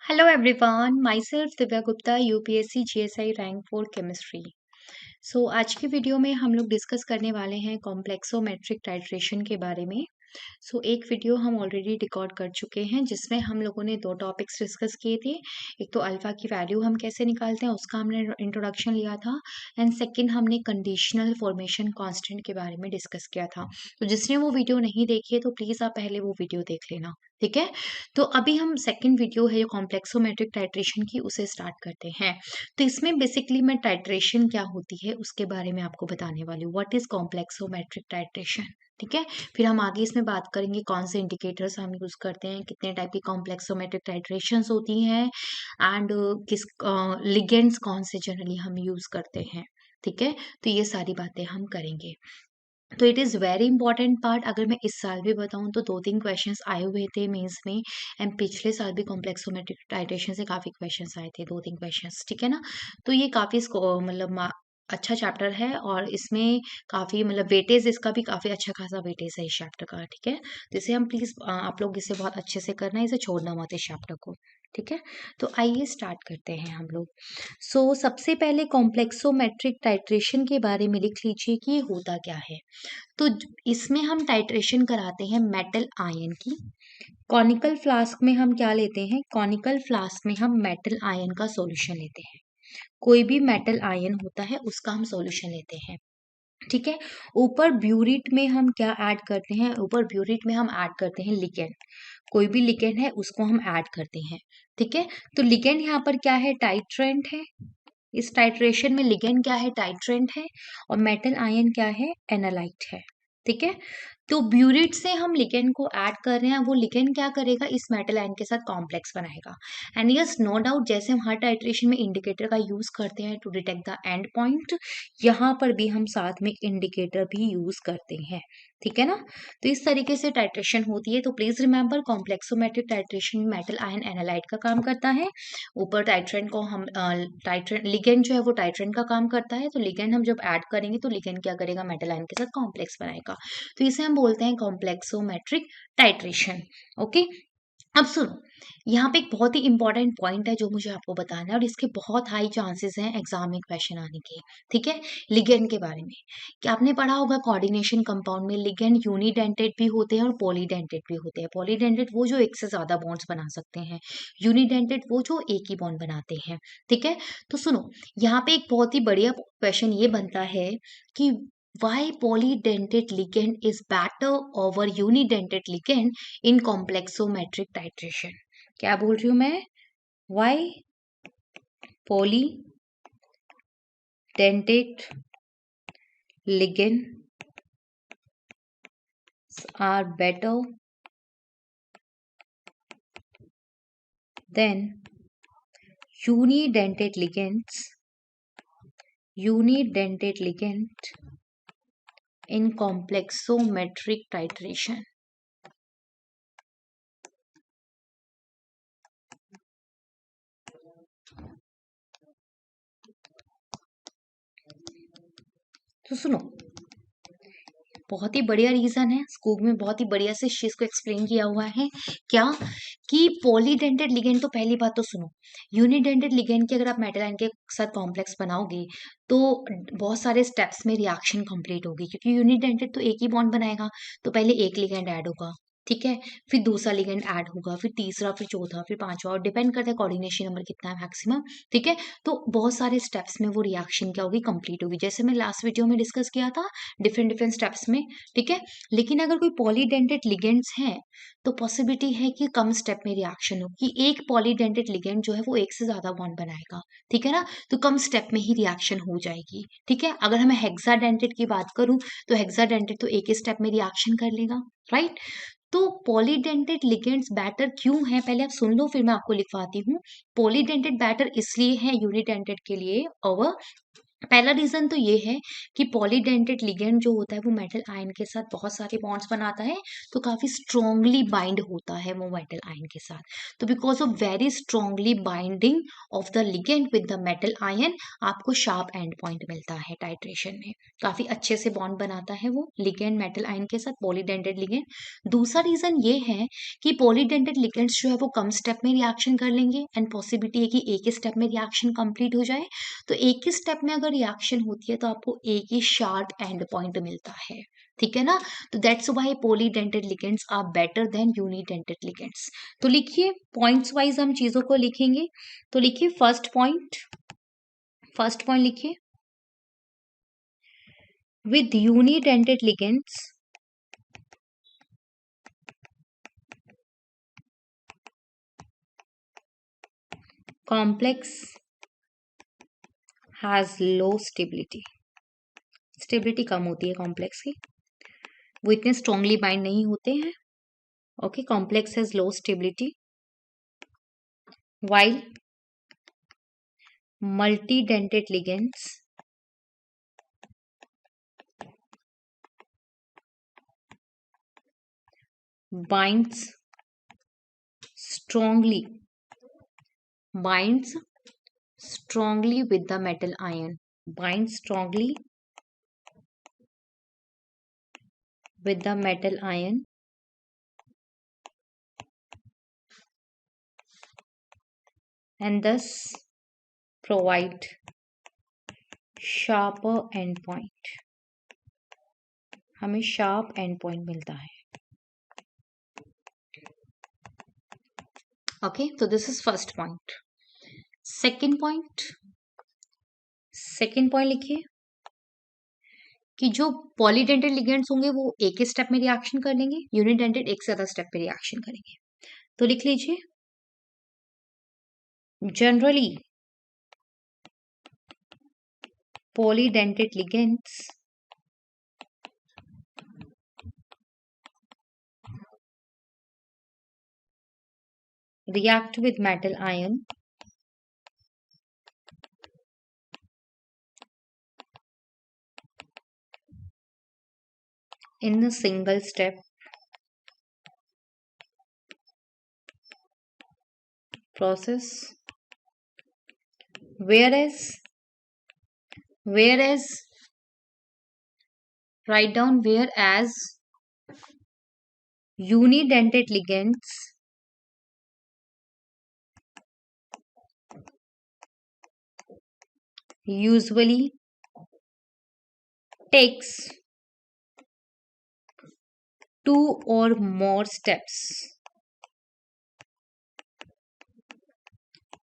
Hello everyone, myself Divya Gupta, UPSC GSI rank 4 chemistry. आज की video में हम लोग डिस्कस करने वाले हैं कॉम्प्लेक्सोमेट्रिक टाइट्रेशन के बारे में। एक वीडियो हम ऑलरेडी रिकॉर्ड कर चुके हैं जिसमें हम लोगों ने दो टॉपिक्स डिस्कस किए थे। एक तो अल्फा की वैल्यू हम कैसे निकालते हैं उसका हमने इंट्रोडक्शन लिया था, एंड सेकंड हमने कंडीशनल फॉर्मेशन कांस्टेंट के बारे में डिस्कस किया था। तो जिसने वो वीडियो नहीं देखी है तो प्लीज़ आप पहले वो वीडियो देख लेना, ठीक है। तो अभी हम सेकंड वीडियो है जो कॉम्प्लेक्सोमेट्रिक टाइट्रेशन की, उसे स्टार्ट करते हैं। तो इसमें बेसिकली मैं टाइट्रेशन क्या होती है उसके बारे में आपको बताने वाली हूँ। व्हाट इज कॉम्प्लेक्सोमेट्रिक टाइट्रेशन, ठीक है। फिर हम आगे इसमें बात करेंगे कौन से इंडिकेटर्स हम यूज करते हैं, कितने टाइप की कॉम्प्लेक्सोमेट्रिक टाइट्रेशंस होती हैं, एंड किस लिगेंड्स कौन से जनरली हम यूज करते हैं, ठीक है। तो ये सारी बातें हम करेंगे। तो it is very important part. अगर मैं इस साल भी बताऊं तो 2-3 क्वेश्चंस आए हुए थे मेंस में, एंड पिछले साल भी कॉम्प्लेक्सोमेट्रिक टाइट्रेशन से काफ़ी क्वेश्चंस आए थे, 2-3 क्वेश्चंस, ठीक है ना। तो ये काफ़ी अच्छा चैप्टर है, और इसमें काफ़ी वेटेज, इसका भी काफ़ी अच्छा खासा वेटेज है इस चैप्टर का, ठीक है। तो इसे हम प्लीज़ आप लोग इसे बहुत अच्छे से करना है, इसे छोड़ना मत इस चैप्टर को, ठीक है। तो आइए स्टार्ट करते हैं हम लोग। सबसे पहले कॉम्प्लेक्सोमेट्रिक टाइट्रेशन के बारे में लिख लीजिए कि ये होता क्या है। इसमें हम टाइट्रेशन कराते हैं मेटल आयन की। कॉनिकल फ्लास्क में हम क्या लेते हैं, कॉनिकल फ्लास्क में हम मेटल आयन का सॉल्यूशन लेते हैं। कोई भी मेटल आयन होता है उसका हम सॉल्यूशन लेते हैं, ठीक है। ऊपर ब्यूरिट में हम क्या ऐड करते हैं, ऊपर ब्यूरिट में हम ऐड करते हैं लिगेंड। कोई भी लिगेंड है उसको हम ऐड करते हैं, ठीक है। तो लिगेंड यहाँ पर क्या है, टाइट्रेंट है। इस टाइट्रेशन में लिगेंड क्या है, टाइट्रेंट है, और मेटल आयन क्या है, एनालाइट है, ठीक है। तो ब्यूरिट से हम लिगेंड को ऐड कर रहे हैं, वो लिगेंड क्या करेगा, इस मेटल आयन के साथ कॉम्प्लेक्स बनाएगा। एंड यस, नो डाउट, जैसे हम हर टाइट्रेशन में इंडिकेटर का यूज करते हैं to detect the end point, यहाँ पर भी हम साथ में इंडिकेटर भी यूज करते हैं, ठीक है ना। तो इस तरीके से टाइट्रेशन होती है। तो please remember, complexometric titration metal ion analyte का काम करता है। ऊपर टाइट्रेंट को हम टाइट्रेंट लिगेंड जो है वो टाइट्रेंट का काम करता है। तो लिगेंड हम जब ऐड करेंगे तो लिगेंड क्या करेगा, मेटल आयन के साथ कॉम्प्लेक्स बनाएगा। तो इसे हम बोलते हैं कॉम्प्लेक्सोमेट्रिक टाइट्रेशन, ओके। अब सुनो, यहाँ पे एक बहुत ही इंपॉर्टेंट पॉइंट है जो मुझे आपको बताना है, और इसके बहुत हाई चांसेस हैं एग्जाम में क्वेश्चन आने के, ठीक है। लिगेंड के बारे में क्या आपने पढ़ा होगा, कोऑर्डिनेशन कंपाउंड में लिगेंड यूनिडेंटेड भी होते हैं और पॉलीडेंटेड भी होते हैं। पॉलीडेंटेड वो जो एक से ज्यादा बॉन्ड्स बना सकते हैं, यूनिडेंटेड वो जो एक ही बॉन्ड बनाते हैं, ठीक है। तो सुनो, यहाँ पे एक बहुत ही बढ़िया क्वेश्चन ये बनता है कि why polydentate ligand is better over unidentate ligand in complexometric titration. क्या बोल रही हूं मैं, why polydentate ligands are better than unidentate ligand in complexometric titration। तो सुनो, बहुत ही बढ़िया रीजन है, स्कूल में बहुत ही बढ़िया से इस चीज को एक्सप्लेन किया हुआ है। क्या कि पॉलीडेंटेड लिगेंड, तो पहली बात तो सुनो, यूनिडेंटेड लिगेंड की अगर आप मेटल आयन के साथ कॉम्प्लेक्स बनाओगे तो बहुत सारे स्टेप्स में रिएक्शन कंप्लीट होगी, क्योंकि यूनिडेंटेड तो एक ही बॉन्ड बनाएगा। तो पहले एक लिगेंड ऐड होगा, ठीक है, फिर दूसरा लिगेंड ऐड होगा, फिर तीसरा, फिर चौथा, फिर पांचवा, और डिपेंड करता है कोऑर्डिनेशन नंबर कितना है मैक्सिमम, ठीक है। तो बहुत सारे स्टेप्स में वो रिएक्शन क्या होगी, कंप्लीट होगी, जैसे मैं लास्ट वीडियो में डिस्कस किया था, डिफरेंट डिफरेंट स्टेप्स में, ठीक है। लेकिन अगर कोई पॉलीडेंटेड लिगेंड्स हैं तो पॉसिबिलिटी है कि कम स्टेप में रिएक्शन हो, कि एक पॉलीडेंटेड लिगेंड जो है वो एक से ज्यादा बॉन्ड बनाएगा, ठीक है ना। तो कम स्टेप में ही रिएक्शन हो जाएगी, ठीक है। अगर मैं हेक्साडेंटेड की बात करूं तो हेक्साडेंटेड तो एक ही स्टेप में रिएक्शन कर लेगा, राइट। तो पॉलीडेंटेड लिगेंड्स बैटर क्यों है, पहले आप सुन लो फिर मैं आपको लिखवाती हूँ। पॉलीडेंटेड बैटर इसलिए है यूनिडेंटेड के लिए, और पहला रीजन तो ये है कि पॉलीडेंटेड लिगेंड जो होता है वो मेटल आयन के साथ बहुत सारे बॉन्ड्स बनाता है, तो काफी स्ट्रांगली बाइंड होता है वो मेटल आयन के साथ। तो because of very strongly binding of the ligand with the metal ion आपको शार्प एंड पॉइंट मिलता है टाइट्रेशन में। काफी अच्छे से बॉन्ड बनाता है वो लिगेंड मेटल आयन के साथ, पॉलीडेंटेड लिगेंड। दूसरा रीजन ये है कि पॉलीडेंटेड लिगेंड्स जो है वो कम स्टेप में रिएक्शन कर लेंगे, एंड पॉसिबिलिटी है कि एक ही स्टेप में रिएक्शन कंप्लीट हो जाए। तो एक ही स्टेप में अगर रिएक्शन होती है तो आपको एक ही शार्प एंड पॉइंट मिलता है, ठीक है ना। तो that's why polydentate ligands are better than unidentate ligands. तो लिखिए पॉइंट्स वाइज हम चीजों को लिखेंगे। तो लिखिए फर्स्ट पॉइंट लिखिए, with unidentate ligands complex has low stability. Stability कम होती है कॉम्प्लेक्स की, वो इतने स्ट्रांगली बाइंड नहीं होते हैं। Okay, complex has low stability while multidentate ligands binds strongly binds strongly with the metal ion, binds strongly with the metal ion and thus provide sharper endpoint। हमें शार्प एंड पॉइंट मिलता है। Okay, तो this is first point. Second point लिखिए कि जो polydentate ligands होंगे वो एक ही स्टेप में रिएक्शन कर लेंगे, यूनिडेंटेड एक से ज्यादा स्टेप पे रिएक्शन करेंगे। तो लिख लीजिए, generally polydentate ligands react with metal ion in a single step process, whereas write down, whereas unidentate ligands usually takes 2 or more steps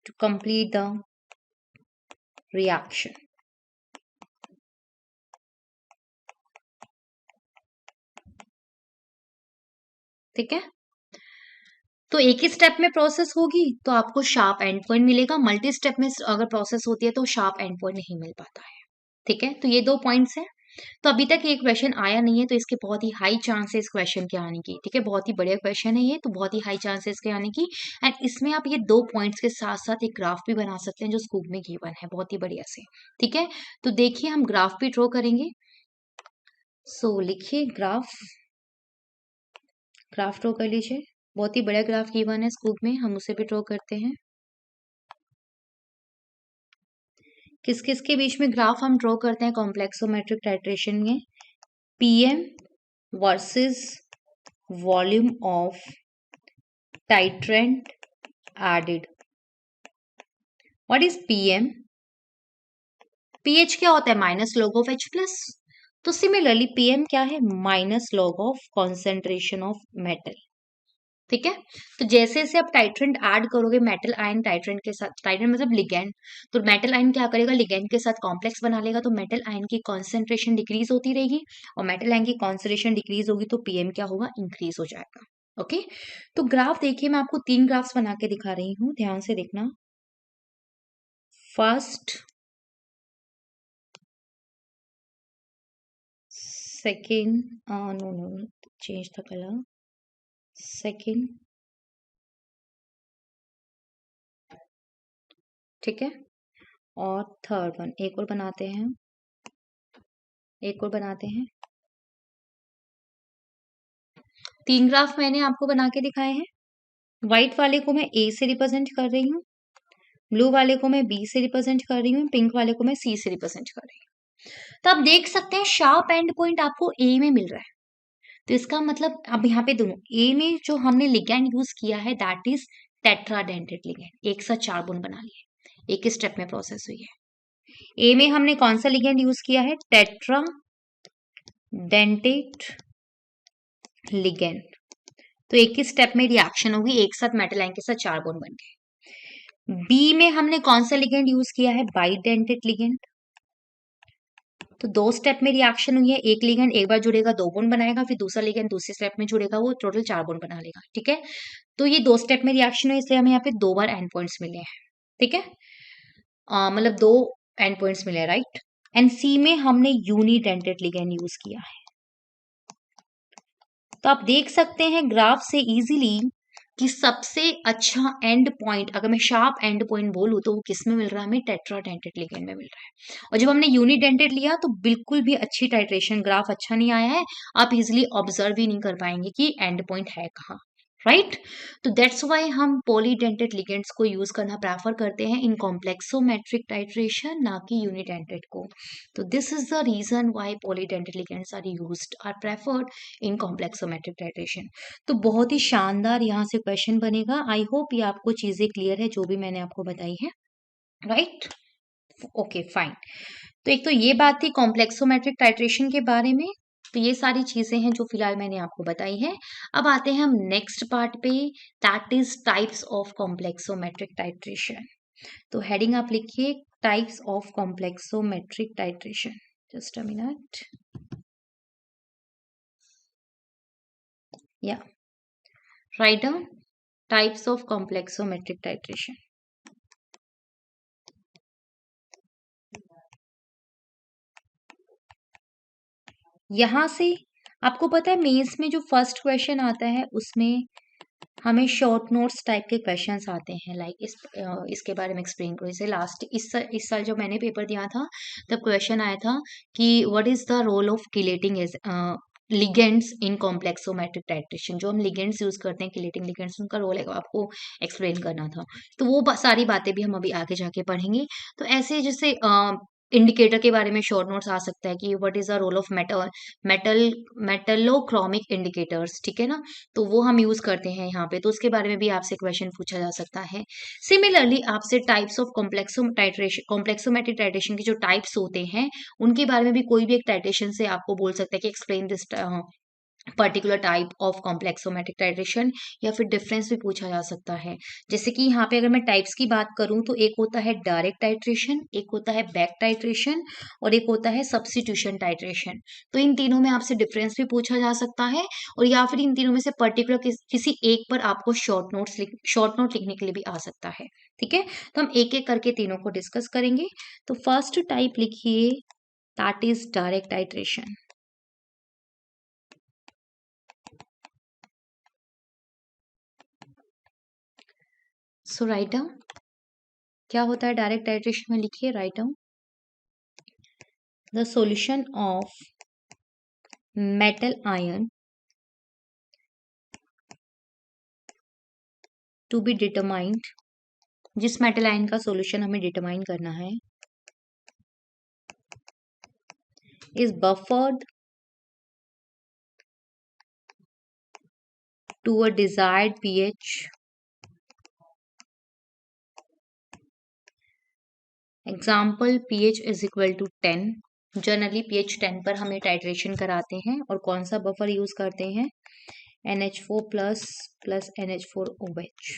to complete the reaction। ठीक है, तो एक ही स्टेप में प्रोसेस होगी तो आपको शार्प एंड पॉइंट मिलेगा, multi step में अगर प्रोसेस होती है तो शार्प एंड पॉइंट नहीं मिल पाता है। ठीक है, तो ये 2 पॉइंट्स हैं। तो अभी तक ये क्वेश्चन आया नहीं है तो इसके बहुत ही हाई चांसेस क्वेश्चन के आने की। ठीक है, बहुत ही बढ़िया क्वेश्चन है ये, तो बहुत ही हाई चांसेस के आने की। एंड इसमें आप ये 2 पॉइंट्स के साथ साथ एक ग्राफ भी बना सकते हैं जो स्कूल में गिवन है बहुत ही बढ़िया से। ठीक है, तो देखिए हम ग्राफ भी ड्रॉ करेंगे। सो लिखिए ग्राफ ड्रॉ कर लीजिए। बहुत ही बड़ा ग्राफ गिवन है स्कूल में, हम उसे भी ड्रॉ करते हैं। किस किस के बीच में ग्राफ हम ड्रॉ करते हैं कॉम्प्लेक्सोमेट्रिक टाइट्रेशन में? PM versus volume of titrant added। What is PM? PH क्या होता है? Minus log of H plus. तो सिमिलरली पीएम क्या है? Minus log of concentration of metal. ठीक है, तो जैसे जैसे आप टाइट्रेंट ऐड करोगे मेटल आयन टाइट्रेंट के साथ, टाइट्रेंट मतलब लिगैंड, तो मेटल आयन क्या करेगा? लिगैंड के साथ कॉम्प्लेक्स बना लेगा, तो मेटल आयन की कॉन्सेंट्रेशन डिक्रीज होती रहेगी, और मेटल आयन की कॉन्सेंट्रेशन डिक्रीज होगी तो पीएम क्या होगा? इंक्रीज हो जाएगा। ओके, तो ग्राफ देखिए, मैं आपको 3 ग्राफ्स बना के दिखा रही हूँ, ध्यान से देखना। First, second, no change the colour, second, ठीक है, और थर्ड वन एक और बनाते हैं, एक और बनाते हैं। 3 ग्राफ मैंने आपको बना के दिखाए हैं। व्हाइट वाले को मैं ए से रिप्रेजेंट कर रही हूँ, ब्लू वाले को मैं बी से रिप्रेजेंट कर रही हूँ, पिंक वाले को मैं सी से रिप्रेजेंट कर रही हूँ। तो आप देख सकते हैं शार्प एंड पॉइंट आपको ए में मिल रहा है। तो इसका मतलब अब यहाँ पे दोनों ए में जो हमने लिगैंड यूज किया है दैट इज टेट्राडेंटेड लिगैंड, एक साथ 4 बॉन्ड बना लिए, एक ही स्टेप में प्रोसेस हुई है। ए में हमने कौन सा लिगैंड यूज किया है? Tetradentate ligand. तो एक ही स्टेप में रिएक्शन होगी, एक साथ मेटल आयन के साथ 4 बॉन्ड बन गए। बी में हमने कौन सा लिगैंड यूज किया है? Bidentate ligand. तो 2 स्टेप में रिएक्शन हुई है, एक लिगैंड एक बार जुड़ेगा 2 बॉन्ड बनाएगा, फिर दूसरा लिगैंड दूसरे स्टेप में जुड़ेगा वो टोटल 4 बॉन्ड बना लेगा। ठीक है, तो ये 2 स्टेप में रिएक्शन है, इसलिए हमें यहाँ पे 2 बार एंड पॉइंट्स मिले हैं। ठीक है, मतलब 2 एंड पॉइंट्स मिले, राइट। एंड सी में हमने यूनिडेंटेड लिगैंड यूज किया है। तो आप देख सकते हैं ग्राफ से इजीली कि सबसे अच्छा एंड पॉइंट, अगर मैं शार्प एंड पॉइंट बोलूं तो वो किस में मिल रहा है? हमें टेट्राडेंटेड लिगैंड में मिल रहा है। और जब हमने यूनिडेंटेड लिया तो बिल्कुल भी अच्छी टाइट्रेशन ग्राफ अच्छा नहीं आया है, आप इजिली ऑब्जर्व ही नहीं कर पाएंगे कि एंड पॉइंट है कहाँ, राइट। तो दैट्स वाई हम पॉलीडेंटेड लिगेंड्स को यूज करना प्रेफर करते हैं इन कॉम्प्लेक्सोमेट्रिक टाइट्रेशन, ना कि यूनिडेंटेड को। तो this is the reason why polydentate ligands are used are preferred in complexometric titration. तो बहुत ही शानदार यहाँ से क्वेश्चन बनेगा। आई होप ये आपको चीजें क्लियर है जो भी मैंने आपको बताई है, राइट। Okay fine. तो एक तो ये बात थी कॉम्प्लेक्सोमेट्रिक टाइट्रेशन के बारे में। तो ये सारी चीजें हैं जो फिलहाल मैंने आपको बताई है। अब आते हैं हम नेक्स्ट पार्ट पे, that is types of complexometric titration. तो हेडिंग आप लिखिए types of complexometric titration. Just a minute, या write down types of complexometric titration. यहां से आपको पता है मेंस में जो फर्स्ट क्वेश्चन आता है उसमें हमें शॉर्ट नोट्स टाइप के क्वेश्चंस आते हैं, लाइक इसके बारे में एक्सप्लेन करो। जैसे लास्ट इस साल जब मैंने पेपर दिया था तब क्वेश्चन आया था कि what is the role of chelating as ligands in complexometric titration. जो हम लिगेंड्स यूज करते हैं किलेटिंग लिगेंड्स, उनका रोल है आपको एक्सप्लेन करना था। तो वो सारी बातें भी हम अभी आगे जाके पढ़ेंगे। तो ऐसे जैसे इंडिकेटर के बारे में शॉर्ट नोट्स आ सकता है कि what is the role of metal metallochromic indicators, ठीक है ना। तो वो हम यूज करते हैं यहाँ पे, तो उसके बारे में भी आपसे क्वेश्चन पूछा जा सकता है। सिमिलरली आपसे टाइप्स ऑफ कॉम्प्लेक्सोमेट्रिक टाइट्रेशन के जो टाइप्स होते हैं उनके बारे में भी कोई भी एक टाइट्रेशन से आपको बोल सकता है कि explain this particular type of complexometric titration, या फिर डिफरेंस भी पूछा जा सकता है। जैसे कि यहाँ पे अगर मैं टाइप्स की बात करूँ तो एक होता है डायरेक्ट टाइट्रेशन, एक होता है बैक टाइट्रेशन, और एक होता है सब्स्टिट्यूशन टाइट्रेशन। तो इन तीनों में आपसे डिफरेंस भी पूछा जा सकता है, और या फिर इन तीनों में से पर्टिकुलर किसी एक पर आपको शॉर्ट नोट लिखने के लिए भी आ सकता है। ठीक है, तो हम एक एक करके तीनों को डिस्कस करेंगे। तो फर्स्ट टाइप लिखिए, that is direct titration. So write down क्या होता है डायरेक्ट टाइट्रेशन में, लिखिए write down the solution of metal ion to be determined. जिस मेटल आयन का सॉल्यूशन हमें डिटरमाइन करना है is buffered to a desired pH। Example pH is equal to 10। Generally pH 10 पर हमें टाइट्रेशन कराते हैं, और कौन सा बफर यूज करते हैं? NH4 plus NH4OH।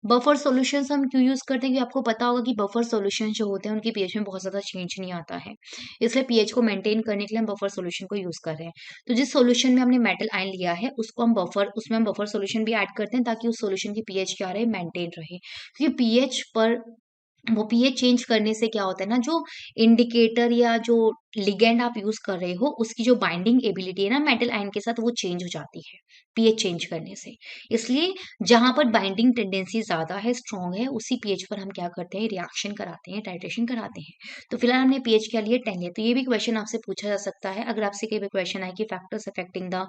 Buffer solutions हम क्यों यूज करते हैं? कि आपको पता होगा कि बफर सॉल्यूशन जो होते हैं उनकी पीएच में बहुत ज्यादा चेंज नहीं आता है, इसलिए पीएच को मेंटेन करने के लिए हम बफर सॉल्यूशन को यूज कर रहे हैं। तो जिस सॉल्यूशन में हमने मेटल आयन लिया है उसको हम उसमें हम बफर सॉल्यूशन भी ऐड करते हैं ताकि उस सॉल्यूशन की पीएच क्या रहे? मेंटेन रहे। क्योंकि पीएच पर वो पीएच चेंज करने से क्या होता है ना, जो इंडिकेटर या जो लिगेंड आप यूज कर रहे हो उसकी जो बाइंडिंग एबिलिटी है ना मेटल आयन के साथ, वो चेंज हो जाती है पीएच चेंज करने से। इसलिए जहां पर बाइंडिंग टेंडेंसी ज्यादा है, स्ट्रांग है, उसी पीएच पर हम क्या करते हैं, रिएक्शन कराते हैं, टाइट्रेशन कराते हैं। तो फिलहाल हमने पीएच क्या लिया, 10 लिया। तो ये भी क्वेश्चन आपसे पूछा जा सकता है, अगर आपसे कोई क्वेश्चन आए कि factors affecting the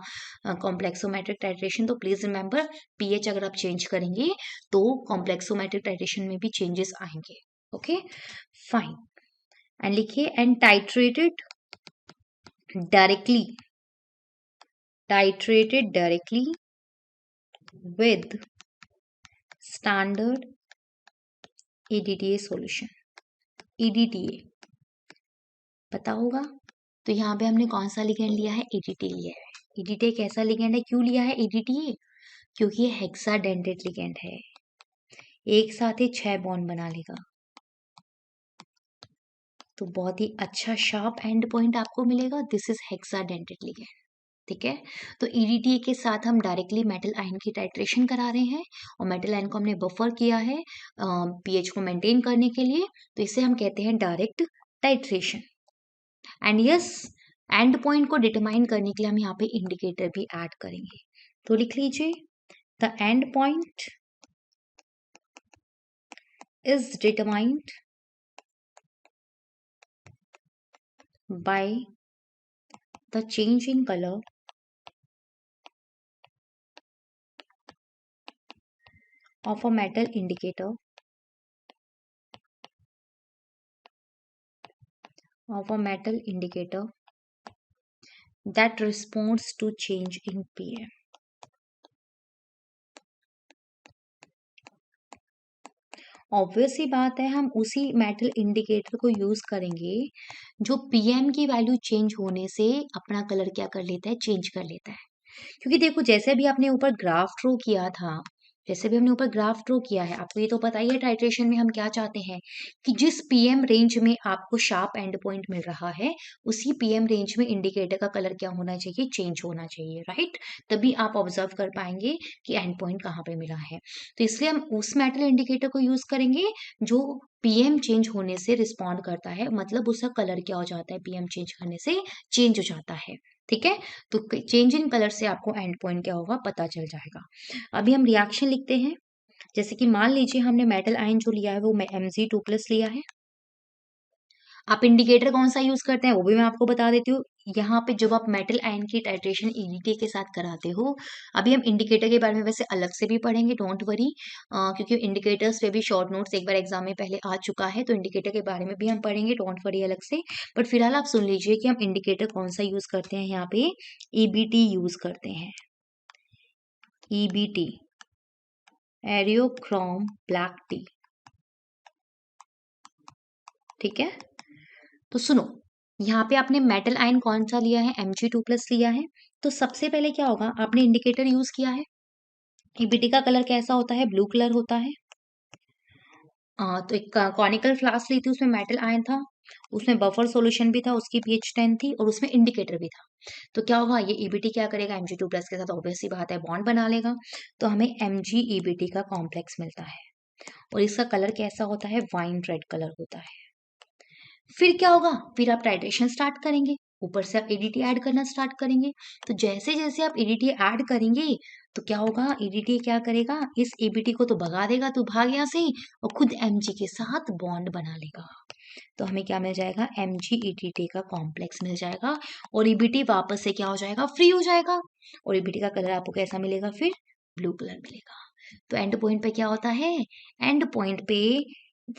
complexometric titration, तो प्लीज रिमेंबर पीएच अगर आप चेंज करेंगे तो कॉम्प्लेक्सोमेट्रिक टाइट्रेशन में भी चेंजेस आएंगे। Okay fine. एंड लिखिए, and titrated directly with standard EDTA solution। EDTA पता होगा, तो यहाँ पे हमने कौन सा लिगेंड लिया है, EDTA लिया है। EDTA कैसा लिगेंड है, क्यों लिया है EDTA, क्योंकि ये हेक्साडेंटेट लिगेंड है, एक साथ ही 6 बॉन्ड बना लेगा, तो बहुत ही अच्छा शार्प एंड पॉइंट आपको मिलेगा। This is hexadentate ligand. ठीक है, तो ईडीटी के साथ हम डायरेक्टली मेटल आयन की टाइट्रेशन करा रहे हैं, और मेटल आयन को हमने बफर किया है पीएच को मेंटेन करने के लिए, तो इसे हम कहते हैं direct titration. And yes, and point को डिटरमाइन करने के लिए हम यहाँ पे इंडिकेटर भी ऐड करेंगे। तो लिख लीजिए, the end point is determined by the change in colour of a metal indicator that responds to change in PM। Obvious सी बात है, हम उसी मेटल इंडिकेटर को यूज करेंगे जो पीएम की वैल्यू चेंज होने से अपना कलर क्या कर लेता है, चेंज कर लेता है। क्योंकि देखो, जैसे भी आपने ऊपर ग्राफ ड्रॉ किया था, आपको ये तो पता ही है टाइट्रेशन में हम क्या चाहते हैं कि जिस पीएम रेंज में आपको शार्प एंड पॉइंट मिल रहा है, उसी पीएम रेंज में इंडिकेटर का कलर क्या होना चाहिए, चेंज होना चाहिए, राइट। तभी आप ऑब्जर्व कर पाएंगे कि एंड पॉइंट कहाँ पे मिला है। तो इसलिए हम उस मेटल इंडिकेटर को यूज करेंगे जो पीएम चेंज होने से रिस्पॉन्ड करता है, मतलब उसका कलर क्या हो जाता है, पीएम चेंज करने से चेंज हो जाता है। ठीक है, तो चेंज इन कलर से आपको एंड पॉइंट क्या होगा पता चल जाएगा। अभी हम रिएक्शन लिखते हैं। जैसे कि मान लीजिए हमने मेटल आयन जो लिया है वो Mg2+ लिया है। आप इंडिकेटर कौन सा यूज करते हैं वो भी मैं आपको बता देती हूँ। यहाँ पे जब आप मेटल आयन की टाइट्रेशन ईडीटी के साथ कराते हो, अभी हम इंडिकेटर के बारे में वैसे अलग से भी पढ़ेंगे, डोंट वरी, क्योंकि इंडिकेटर्स पे भी शॉर्ट नोट्स एक बार एग्जाम में पहले आ चुका है, तो इंडिकेटर के बारे में भी हम पढ़ेंगे, डोंट वरी, अलग से। बट फिलहाल आप सुन लीजिए कि हम इंडिकेटर कौन सा यूज करते हैं, यहाँ पे ईबीटी यूज करते हैं। EBT, eriochrome black T. ठीक है, तो सुनो, यहाँ पे आपने मेटल आयन कौन सा लिया है, Mg2+ लिया है। तो सबसे पहले क्या होगा, आपने इंडिकेटर यूज किया है, ईबीटी का कलर कैसा होता है, ब्लू कलर होता है। तो एक कॉनिकल फ्लास्क ली थी, उसमें मेटल आयन था, उसमें बफर सॉल्यूशन भी था, उसकी पीएच 10 थी, और उसमें इंडिकेटर भी था। तो क्या होगा, ये ईबीटी क्या करेगा, Mg2+ के साथ ऑब्वियस सी बात है बॉन्ड बना लेगा, तो हमें Mg-EBT का कॉम्प्लेक्स मिलता है, और इसका कलर कैसा होता है, वाइन रेड कलर होता है। फिर क्या होगा, फिर आप टाइट्रेशन स्टार्ट करेंगे, ऊपर से आप ईडीटी ऐड करना स्टार्ट करेंगे। तो जैसे जैसे आप ईडीटी ऐड करेंगे, तो क्या होगा, ईडीटी क्या करेगा, इस ईबीटी को तो भगा देगा, तो भाग यहाँ से, और खुद एमजी के साथ बॉन्ड बना लेगा। तो हमें क्या मिल जाएगा, Mg-EDT का कॉम्प्लेक्स मिल जाएगा, और ईबीटी वापस से क्या हो जाएगा, फ्री हो जाएगा, और ईबीटी का कलर आपको कैसा मिलेगा, फिर ब्लू कलर मिलेगा। तो एंड पॉइंट पे क्या होता है, एंड पॉइंट पे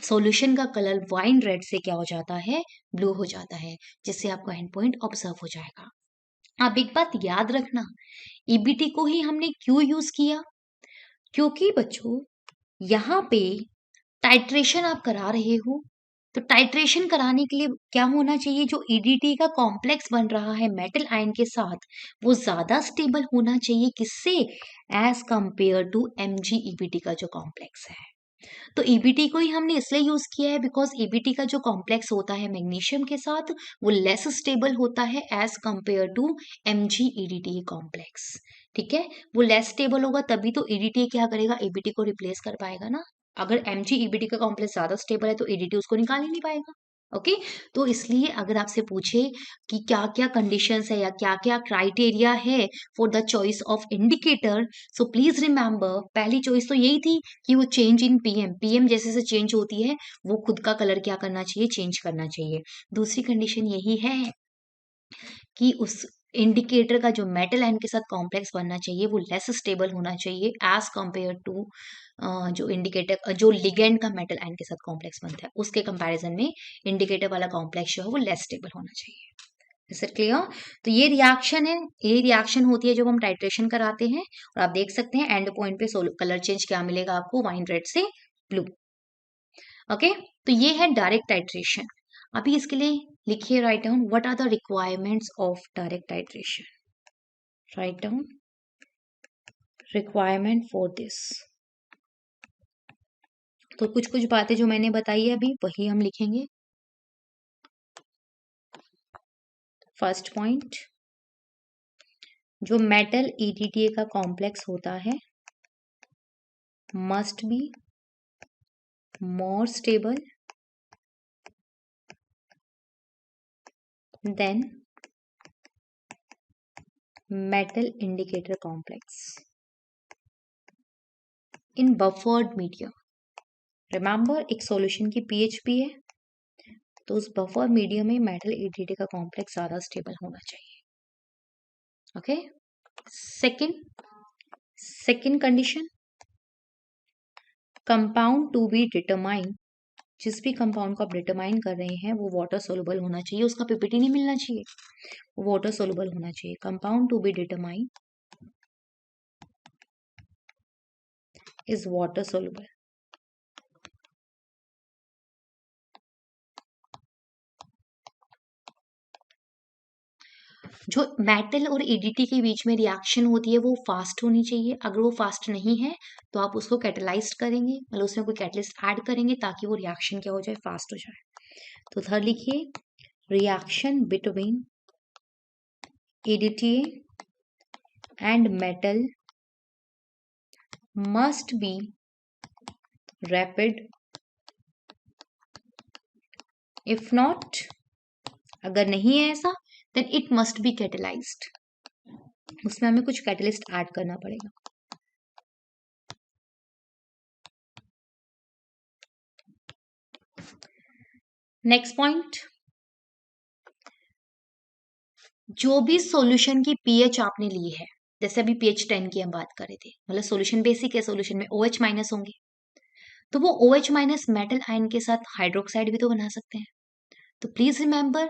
सॉल्यूशन का कलर वाइन रेड से क्या हो जाता है, ब्लू हो जाता है, जिससे आपको एंड पॉइंट ऑब्जर्व हो जाएगा। अब एक बात याद रखना, ईबीटी को ही हमने क्यों यूज किया, क्योंकि बच्चों यहाँ पे टाइट्रेशन आप करा रहे हो, तो टाइट्रेशन कराने के लिए क्या होना चाहिए, जो ईडीटी का कॉम्प्लेक्स बन रहा है मेटल आयन के साथ, वो ज्यादा स्टेबल होना चाहिए, किससे, एज कंपेयर टू Mg-EBT का जो कॉम्प्लेक्स है। तो ईबीटी को ही हमने इसलिए यूज किया है बिकॉज ईबीटी का जो कॉम्प्लेक्स होता है मैग्नीशियम के साथ, वो लेस स्टेबल होता है as compare to Mg-EDT complex. ठीक है, वो लेस स्टेबल होगा, तभी तो ईडीटी क्या करेगा, ईबीटी को रिप्लेस कर पाएगा ना। अगर Mg-EBT का कॉम्प्लेक्स ज्यादा स्टेबल है तो ईडीटी उसको निकाल ही नहीं पाएगा। ओके तो इसलिए अगर आपसे पूछे कि क्या क्या कंडीशंस है या क्या क्या क्राइटेरिया है for the choice of indicator, so please remember पहली चॉइस तो यही थी कि वो चेंज इन पीएम, पीएम जैसे जैसे चेंज होती है वो खुद का कलर क्या करना चाहिए, चेंज करना चाहिए। दूसरी कंडीशन यही है कि उस इंडिकेटर का जो मेटल आयन के साथ कॉम्प्लेक्स बनना चाहिए वो लेस स्टेबल होना चाहिए एज कंपेयर टू जो इंडिकेटर जो लिगेंड का मेटल आयन के साथ कॉम्प्लेक्स बनता है उसके कंपैरिजन में इंडिकेटर वाला कॉम्प्लेक्स जो है वो लेस स्टेबल होना चाहिए। Is it clear? तो ये रिएक्शन है, ये रिएक्शन होती है जब हम टाइट्रेशन कराते हैं और आप देख सकते हैं एंड पॉइंट पे कलर चेंज क्या मिलेगा आपको, वाइन रेड से ब्लू। ओके तो ये है डायरेक्ट टाइट्रेशन। अभी इसके लिए लिखिए, write down what are the requirements of direct titration. Write down requirement for this. तो कुछ कुछ बातें जो मैंने बताई है अभी वही हम लिखेंगे। फर्स्ट पॉइंट, जो मेटल EDTA का कॉम्प्लेक्स होता है must be more stable than metal indicator complex in buffered medium। Remember एक सॉल्यूशन की pH भी है तो उस बफर मीडियम में मेटल EDTA का कॉम्प्लेक्स ज्यादा स्टेबल होना चाहिए। Okay second condition, compound to be determine, जिस भी कंपाउंड को आप डिटरमाइन कर रहे हैं वो वाटर सोलुबल होना चाहिए, उसका पीपीटी नहीं मिलना चाहिए, वो वाटर सोलुबल होना चाहिए। Compound to be determine is water soluble. जो मेटल और EDT के बीच में रिएक्शन होती है वो फास्ट होनी चाहिए। अगर वो फास्ट नहीं है तो आप उसको कैटेलाइज करेंगे, मतलब उसमें कोई कैटलिस्ट ऐड करेंगे ताकि वो रिएक्शन क्या हो जाए, फास्ट हो जाए। तो थर्ड लिखिए, reaction between EDTA and metal must be rapid, if not, अगर नहीं है ऐसा then it must be catalyzed, उसमें हमें कुछ कैटलिस्ट ऐड करना पड़ेगा। नेक्स्ट पॉइंट, जो भी सॉल्यूशन की पीएच आपने ली है, जैसे अभी pH 10 की हम बात कर रहे थे, मतलब सॉल्यूशन बेसिक है, सॉल्यूशन में OH माइनस होंगे तो वो OH माइनस मेटल आयन के साथ हाइड्रोक्साइड भी तो बना सकते हैं। तो प्लीज रिमेंबर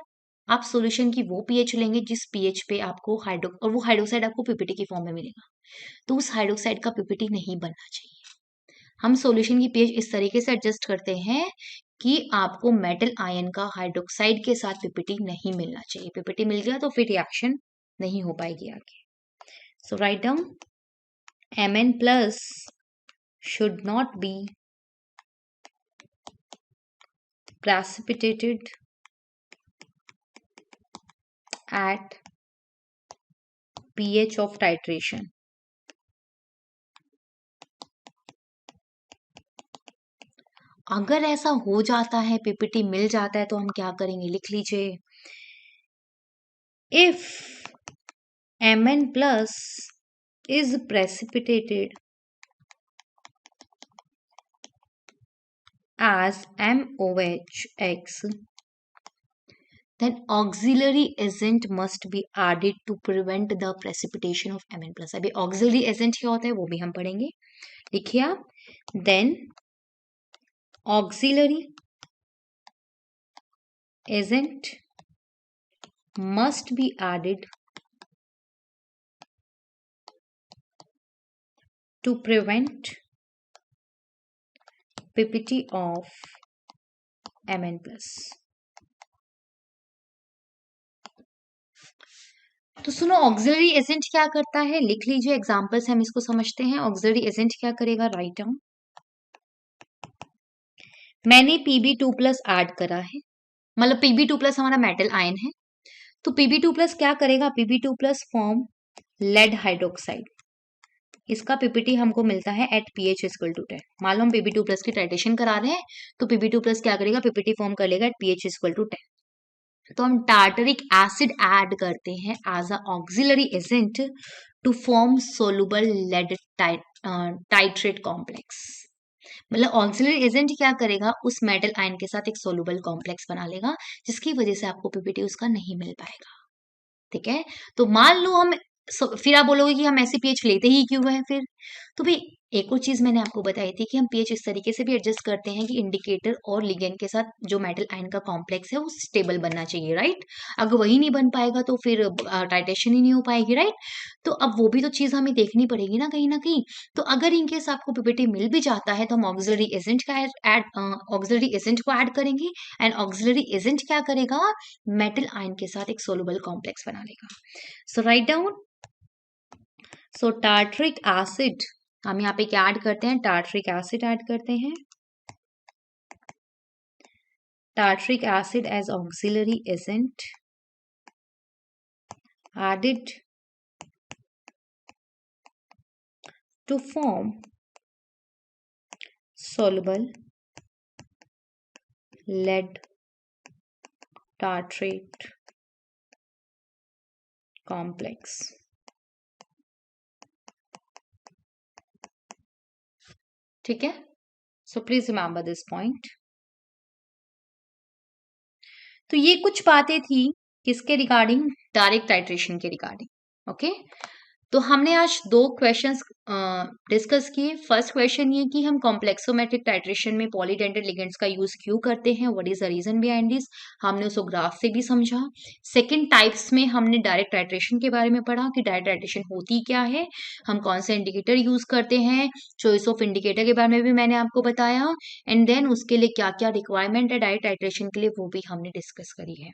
आप सॉल्यूशन की वो pH लेंगे जिस pH पे आपको और वो हाइड्रोक्साइड आपको पीपीटी की फॉर्म में मिलेगा, तो उस हाइड्रोक्साइड का पीपीटी नहीं बनना चाहिए। हम सॉल्यूशन की pH इस तरीके से एडजस्ट करते हैं कि आपको मेटल आयन का हाइड्रोक्साइड के साथ पीपीटी नहीं मिलना चाहिए। पीपीटी मिल गया तो फिर रिएक्शन नहीं हो पाएगी आगे। So write down Mn plus should not be precipitated at pH of titration। अगर ऐसा हो जाता है, पीपीटी मिल जाता है तो हम क्या करेंगे, लिख लीजिए, if Mn plus is precipitated as MOHX, then auxiliary agent must be added to prevent the precipitation of Mn plus। अभी auxiliary agent क्या होता है वो भी हम पढ़ेंगे, लिखिए आप, then auxiliary agent must be added to prevent ppt of Mn plus। तो सुनो, ऑक्सिलरी एजेंट क्या करता है, लिख लीजिए, एग्जांपल से हम इसको समझते हैं। ऑक्सिलरी एजेंट क्या करेगा, राइट डाउन, मैंने Pb2+ ऐड करा है, मतलब Pb2+ हमारा मेटल आयन है, तो Pb2+ क्या करेगा, Pb2+ फॉर्म लेड हाइड्रोक्साइड, इसका पीपीटी हमको मिलता है एट pH इक्वल टू 10। मान लो हम pb2 प्लस की टाइट्रेशन करा रहे हैं, तो pb2 प्लस क्या करेगा, पीपीटी फॉर्म कर लेगा एट pH इक्वल टू 10। तो हम टार्टरिक एसिड ऐड करते हैं as a auxiliary agent to form soluble lead tartrate complex. मतलब ऑक्सिलरी एजेंट क्या करेगा, उस मेटल आयन के साथ एक सोलुबल कॉम्प्लेक्स बना लेगा, जिसकी वजह से आपको पीपीटी उसका नहीं मिल पाएगा। ठीक है, तो मान लो हम फिर आप बोलोगे कि हम ऐसे पीएच लेते ही क्यों है फिर। तो भाई एक और चीज मैंने आपको बताई थी कि हम पीएच इस तरीके से भी एडजस्ट करते हैं कि इंडिकेटर और लिगेंड के साथ जो मेटल आयन का कॉम्प्लेक्स है वो स्टेबल बनना चाहिए, राइट। अगर वही नहीं बन पाएगा तो फिर टाइट्रेशन ही नहीं हो पाएगी, राइट। तो अब वो भी तो चीज हमें देखनी पड़ेगी ना कहीं ना कहीं। तो अगर इनकेस आपको पीपीटी मिल भी जाता है तो हम ऑक्सिलरी एजेंट का ऑक्सिलरी एजेंट को ऐड करेंगे, एंड ऑक्सिलरी एजेंट क्या करेगा, मेटल आयन के साथ एक सोलुबल कॉम्प्लेक्स बना लेगा। सो राइट डाउन, सो टार्ट्रिक एसिड हम यहाँ पे क्या ऐड करते हैं, टार्ट्रिक एसिड ऐड करते हैं, tartaric acid as auxiliary agent added to form soluble lead tartrate complex। ठीक है, so please remember this point. तो ये कुछ बातें थी किसके रिगार्डिंग, डायरेक्ट टाइट्रेशन के रिगार्डिंग। ओके, तो हमने आज दो क्वेश्चंस डिस्कस किए। फर्स्ट क्वेश्चन ये कि हम कॉम्प्लेक्सोमेट्रिक टाइट्रेशन में पॉलीडेंटेड लिगेंड्स का यूज क्यों करते हैं, what is the reason behind this, हमने उसको ग्राफ से भी समझा। सेकंड टाइप्स में हमने डायरेक्ट टाइट्रेशन के बारे में पढ़ा कि डायरेक्ट टाइट्रेशन होती क्या है, हम कौन सा इंडिकेटर यूज करते हैं, चॉइस ऑफ इंडिकेटर के बारे में भी मैंने आपको बताया, एंड देन उसके लिए क्या क्या रिक्वायरमेंट है डायरेक्ट टाइट्रेशन के लिए वो भी हमने डिस्कस करी है।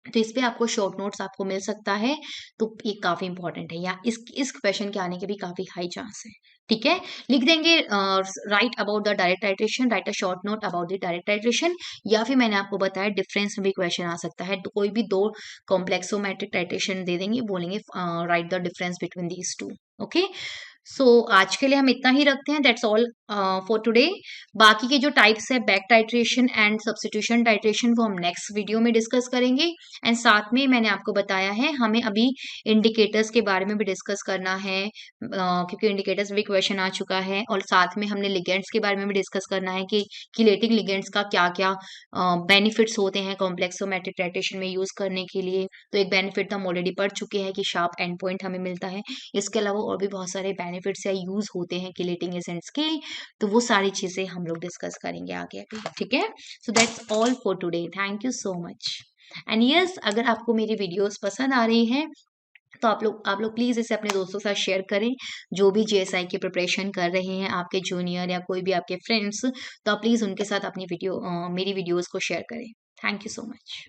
तो इस पे आपको शॉर्ट नोट्स आपको मिल सकता है, तो ये काफी इंपॉर्टेंट है, या इस क्वेश्चन के आने के भी काफी हाई चांस है। ठीक है, लिख देंगे right about the direct titration, right a short note about the direct titration, या फिर मैंने आपको बताया डिफरेंस में भी क्वेश्चन आ सकता है, तो कोई भी दो कॉम्प्लेक्सोमेट्रिक टाइट्रेशन दे देंगे, बोलेंगे write the difference between these two. Okay, so आज के लिए हम इतना ही रखते हैं, दैट्स ऑल फॉर टुडे। बाकी के जो टाइप्स है back titration and substitution titration वो हम नेक्स्ट वीडियो में डिस्कस करेंगे। एंड साथ में मैंने आपको बताया है हमें अभी इंडिकेटर्स के बारे में भी डिस्कस करना है, क्योंकि इंडिकेटर्स भी क्वेश्चन आ चुका है, और साथ में हमने लिगेंड्स के बारे में भी डिस्कस करना है कि किलेटिंग लिगेंड्स का क्या क्या बेनिफिट्स होते हैं कॉम्प्लेक्सोमेट्रिक टाइट्रेशन में यूज करने के लिए। तो एक बेनिफिट हम ऑलरेडी पढ़ चुके हैं कि शार्प एंड पॉइंट हमें मिलता है, इसके अलावा और भी बहुत सारे बेनिफिट्स या यूज होते हैं किलेटिंग एजेंट्स के, तो वो सारी चीजें हम लोग डिस्कस करेंगे आगे अभी। ठीक है, so that's all for today, thank you so much. And yes, अगर आपको मेरी वीडियोस पसंद आ रही हैं तो आप लोग प्लीज इसे अपने दोस्तों के साथ शेयर करें, जो भी जीएसआई की प्रिपरेशन कर रहे हैं, आपके जूनियर या कोई भी आपके फ्रेंड्स, तो आप प्लीज उनके साथ अपनी मेरी वीडियोस को शेयर करें। Thank you so much.